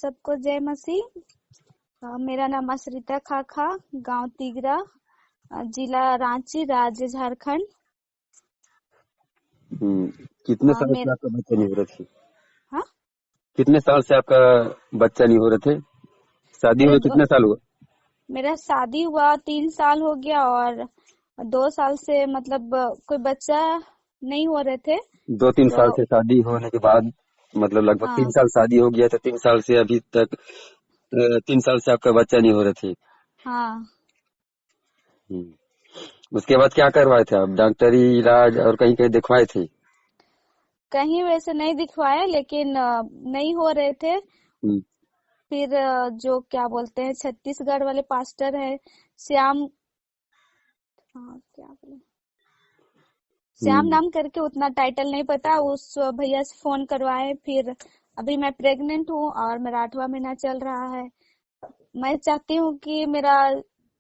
सबको जय मसीह। मेरा नाम असरिता खाखा, गांव तिगरा, जिला रांची, राज्य झारखंड। कितने साल से आपका बच्चा नहीं हो रहे थे? हाँ, कितने साल से आपका बच्चा नहीं हो रहे थे? शादी हुए कितने साल हुआ? मेरा शादी हुआ 3 साल हो गया और 2 साल से मतलब कोई बच्चा नहीं हो रहे थे। 2-3 साल से शादी होने के बाद मतलब लगभग 3 साल शादी हो गया, तो 3 साल से अभी तक 3 साल से आपका बच्चा नहीं हो रहे थे। हाँ। उसके बाद क्या करवाए थे आप? डॉक्टरी इलाज और कहीं कहीं दिखवाए थे? कहीं वैसे नहीं दिखवाए, लेकिन नहीं हो रहे थे। फिर जो क्या बोलते हैं छत्तीसगढ़ वाले पास्टर है श्याम, क्या बोले, श्याम नाम करके, उतना टाइटल नहीं पता, उस भैया से फोन करवाए। फिर अभी मैं प्रेग्नेंट हूँ और मेरा 8वां महीना चल रहा है। मैं चाहती हूँ कि मेरा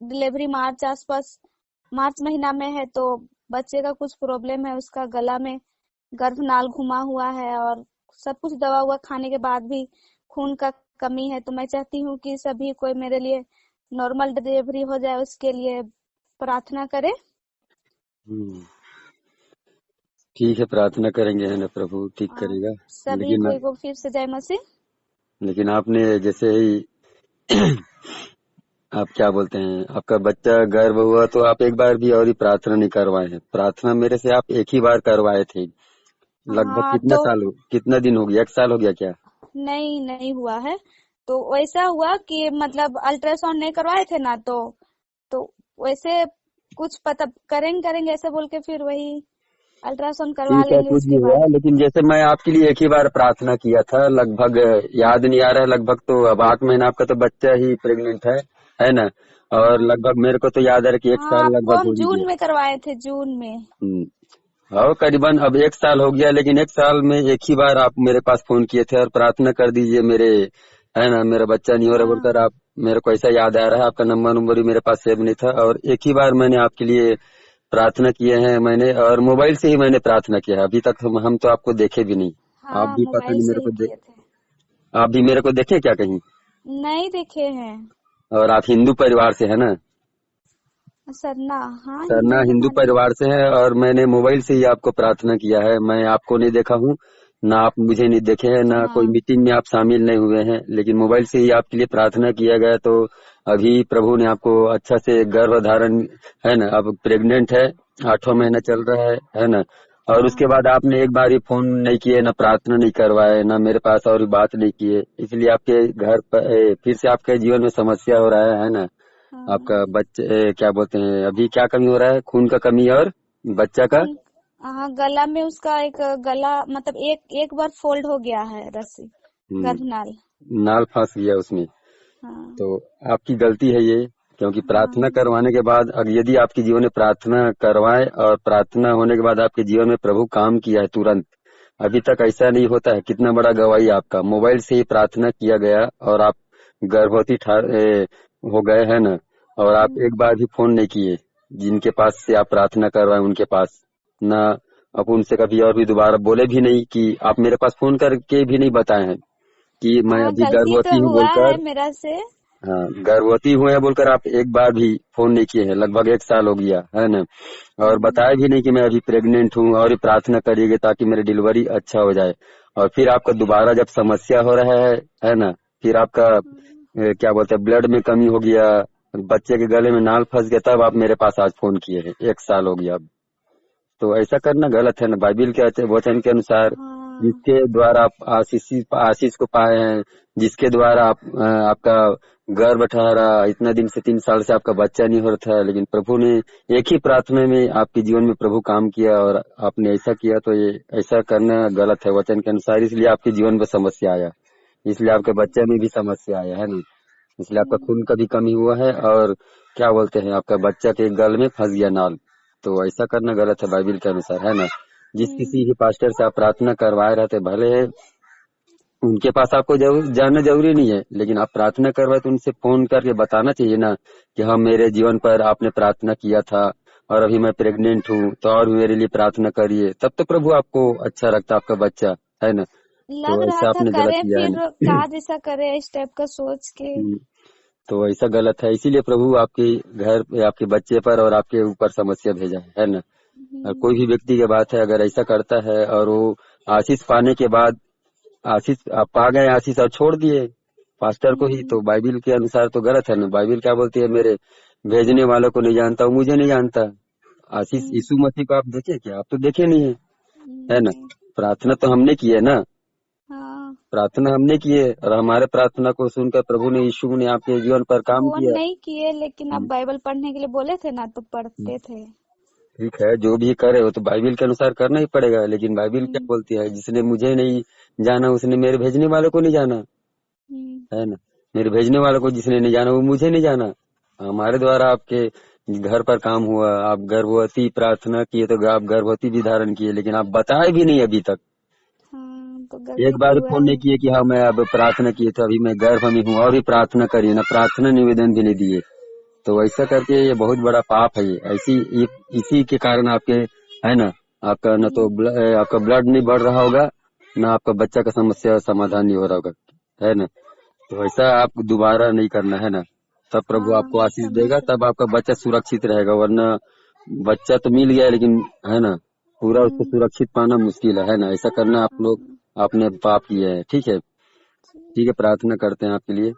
डिलीवरी मार्च आसपास, मार्च महीना में है, तो बच्चे का कुछ प्रॉब्लम है, उसका गला में गर्भनाल घुमा हुआ है और सब कुछ दवा हुआ खाने के बाद भी खून का कमी है। तो मैं चाहती हूँ कि सभी कोई मेरे लिए नॉर्मल डिलीवरी हो जाए, उसके लिए प्रार्थना करे। ठीक है, प्रार्थना करेंगे, है ना, प्रभु ठीक करेगा। सभी कोई को फिर से जय मसीह। लेकिन आपने जैसे ही आप क्या बोलते हैं, आपका बच्चा गर्भ हुआ तो आप एक बार भी और ही प्रार्थना नहीं करवाए हैं। प्रार्थना मेरे से आप एक ही बार करवाए थे। लगभग कितना साल हो, कितना दिन हो गया? 1 साल हो गया क्या? नहीं हुआ है। तो वैसा हुआ कि मतलब अल्ट्रासाउंड नहीं करवाए थे ना, तो वैसे कुछ पता करेंगे ऐसे बोल के फिर वही अल्ट्रासाउंड करवा लेंगे कुछ भी उसके हुआ, बाद। लेकिन जैसे मैं आपके लिए एक ही बार प्रार्थना किया था, लगभग याद नहीं आ रहा है, लगभग तो अब 8 महीना आपका तो बच्चा ही प्रेग्नेंट है ना? और लगभग मेरे को तो याद है कि 1 साल आपको लगभग हम हो ही जून गया। में करवाए थे, जून में। हाँ, करीबन अब 1 साल हो गया, लेकिन 1 साल में एक ही बार आप मेरे पास फोन किए थे और प्रार्थना कर दीजिए मेरे, है ना, मेरा बच्चा नहीं हो रहा बोलकर। आप मेरे को ऐसा याद आ रहा है, आपका नंबर भी मेरे पास सेव नहीं था, और एक ही बार मैंने आपके लिए प्रार्थना किए हैं मैंने, और मोबाइल से ही मैंने प्रार्थना किया है। अभी तक हम तो आपको देखे भी नहीं। आप भी पता मोबाइल नहीं से मेरे ही को किए थे। आप भी मेरे को देखे क्या कहीं? नहीं देखे हैं। और आप हिंदू परिवार से है ना? सरना, हाँ, सरना हिंदू परिवार से है, और मैंने मोबाइल से ही आपको प्रार्थना किया है। मैं आपको नहीं देखा हूँ, ना आप मुझे नहीं देखे हैं, ना कोई मीटिंग में आप शामिल नहीं हुए हैं, लेकिन मोबाइल से ही आपके लिए प्रार्थना किया गया। तो अभी प्रभु ने आपको अच्छा से गर्भ धारण, है ना, अब प्रेग्नेंट है, 8वां महीना चल रहा है ना? और उसके बाद आपने एक बार ही फोन नहीं किए, ना प्रार्थना नहीं करवाए, ना मेरे पास और बात नहीं किए, इसलिए आपके घर पर फिर से आपके जीवन में समस्या हो रहा है ना? आपका बच्चे क्या बोलते हैं, अभी क्या कमी हो रहा है? खून का कमी और बच्चा का गला में उसका एक गला मतलब एक बार फोल्ड हो गया है, रस्सी, गर्भनाल नाल फंस गया उसमें। तो आपकी गलती है ये, क्योंकि प्रार्थना करवाने के बाद, अगर यदि आपके जीवन में प्रार्थना करवाए और प्रार्थना होने के बाद आपके जीवन में प्रभु काम किया है तुरंत, अभी तक ऐसा नहीं होता है। कितना बड़ा गवाही आपका, मोबाइल से ही प्रार्थना किया गया और आप गर्भवती हो गए, है ना? और आप एक बार भी फोन नहीं किए जिनके पास से आप प्रार्थना करवाए उनके पास, ना आप उनसे कभी और भी दोबारा बोले भी नहीं कि आप मेरे पास फोन करके भी नहीं बताए हैं कि मैं अभी गर्भवती हूँ बोलकर। मेरा से हाँ, गर्भवती हुए हैं बोलकर आप एक बार भी फोन नहीं किए हैं। लगभग 1 साल हो गया है ना? और बताया भी नहीं कि मैं अभी प्रेग्नेंट हूँ, और प्रार्थना करिएगा ताकि मेरी डिलीवरी अच्छा हो जाए। और फिर आपका दोबारा जब समस्या हो रहा है ना, फिर आपका क्या बोलते हैं, ब्लड में कमी हो गया, बच्चे के गले में नाल फंस गया, तब आप मेरे पास आज फोन किए हैं। 1 साल हो गया अब। तो ऐसा करना गलत है ना। बाइबिल के वचन के अनुसार जिसके द्वारा आप आशीष को पाए हैं, जिसके द्वारा आप आपका गर्भ ठहरा, इतना दिन से 3 साल से आपका बच्चा नहीं हो रहा था, लेकिन प्रभु ने एक ही प्रार्थना में आपके जीवन में प्रभु काम किया और आपने ऐसा किया। तो ये ऐसा करना गलत है वचन के अनुसार, इसलिए आपके जीवन में समस्या आया, इसलिए आपके बच्चे में भी समस्या आया है ना, इसलिए आपका खून का भी कमी हुआ है, और क्या बोलते हैं, आपका बच्चा के गल में फंस गया नाल। तो ऐसा करना गलत है बाइबिल के अनुसार, है ना? जिस किसी भी पास्टर से आप प्रार्थना करवाए रहते, भले उनके पास आपको जाना जरूरी नहीं है, लेकिन आप प्रार्थना करवाए तो उनसे फोन करके बताना चाहिए ना कि हाँ, मेरे जीवन पर आपने प्रार्थना किया था और अभी मैं प्रेग्नेंट हूँ, तो और भी मेरे लिए प्रार्थना करिए। तब तो प्रभु आपको अच्छा लगता, आपका बच्चा, है ना? लग तो रहा ऐसा था आपने गलत करें, किया है फिर ना। काज ऐसा करे इस टाइप का सोच के। तो ऐसा गलत है, इसीलिए प्रभु आपके घर पे, आपके बच्चे पर और आपके ऊपर समस्या भेजा है ना। और कोई भी व्यक्ति की बात है, अगर ऐसा करता है और वो आशीष पाने के बाद, आशीष आप पा गए आशीष और छोड़ दिए पास्टर को ही, तो बाइबिल के अनुसार तो गलत है ना। बाइबिल क्या बोलती है, मेरे भेजने वालों को नहीं जानता, मुझे नहीं जानता। आशीष यीशु मसीह को आप देखे क्या? आप तो देखे नहीं है ना। नहीं। प्रार्थना तो हमने की है ना, हाँ, प्रार्थना हमने की है, और हमारे प्रार्थना को सुनकर प्रभु ने, यीशु ने आपके जीवन पर काम फोन किया। नहीं किए, लेकिन आप बाइबल पढ़ने के लिए बोले थे ना, तो पढ़ते थे। ठीक है, जो भी करे वो तो बाइबिल के अनुसार करना ही पड़ेगा, लेकिन बाइबिल क्या बोलती है, जिसने मुझे नहीं जाना उसने मेरे भेजने वालों को नहीं जाना, है ना। मेरे भेजने वालों को जिसने नहीं जाना वो मुझे नहीं जाना। हमारे द्वारा आपके घर पर काम हुआ, आप गर्भवती प्रार्थना किए तो आप गर्भवती भी धारण किए, लेकिन आप बताए भी नहीं अभी तक। हाँ, तो एक गलती तो बार हुआ फोन नहीं है। किए कि हाँ मैं अब प्रार्थना किए थे, अभी मैं गर्भ में हूँ, और भी प्रार्थना करिए ना, प्रार्थना निवेदन भी नहीं दिए। तो ऐसा करके ये बहुत बड़ा पाप है। ये इसी के कारण आपके, है ना, आपका न तो आपका ब्लड नहीं बढ़ रहा होगा, ना आपका बच्चा का समस्या समाधान नहीं हो रहा होगा, है ना। तो ऐसा आप दोबारा नहीं करना, है ना। तब प्रभु हाँ, आपको मैं आशीष समझ देगा, तब रही आपका बच्चा सुरक्षित रहेगा। वरना बच्चा तो मिल गया, लेकिन है ना, पूरा उसको हूँ। सुरक्षित पाना मुश्किल है ना। ऐसा करना आप लोग आपने पाप किया है। ठीक है, ठीक है, प्रार्थना करते हैं आपके लिए।